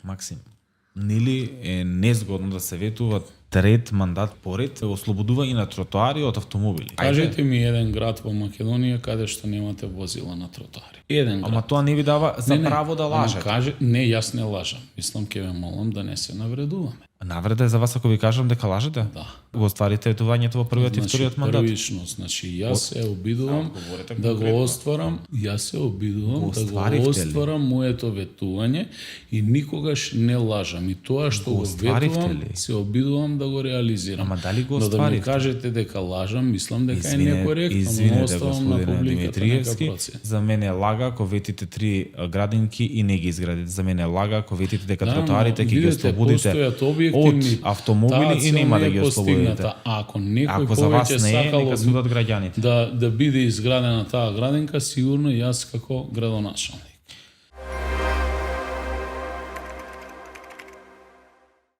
Максим, нели е незгодно да се ветува трет мандат поред ослободување на тротоари од автомобили? Кажете ми еден град во Македонија каде што немате возила на тротоари. Еден град. Ама тоа не ви дава за право да лажете. Не, јас не лажам. Мислам ке ве молам да не се навредуваме. Навреда е за вас ако ви кажам дека лажете? Да. Го остварите ветувањето во првиот и вториот мандат? Првично, јас се обидувам да го остварам, да го остварам моето ветување и никогаш не лажам. И тоа што го ветувам, се обидувам да го реализирам. Ама дали го остварите? Но да ми кажете дека лажам, мислам дека е некоректно, но оставам на публиката нека процени. За мене е лага ако ветите 3 градинки и не ги изградите. За мене е лага ако ветите дека тротоарите ќе ги ослободите од автомобили и нема да ги ослободите. Ако некој повеќе сакало судат граѓаните да биде изградена таа градинка, сигурно јас како градоначалник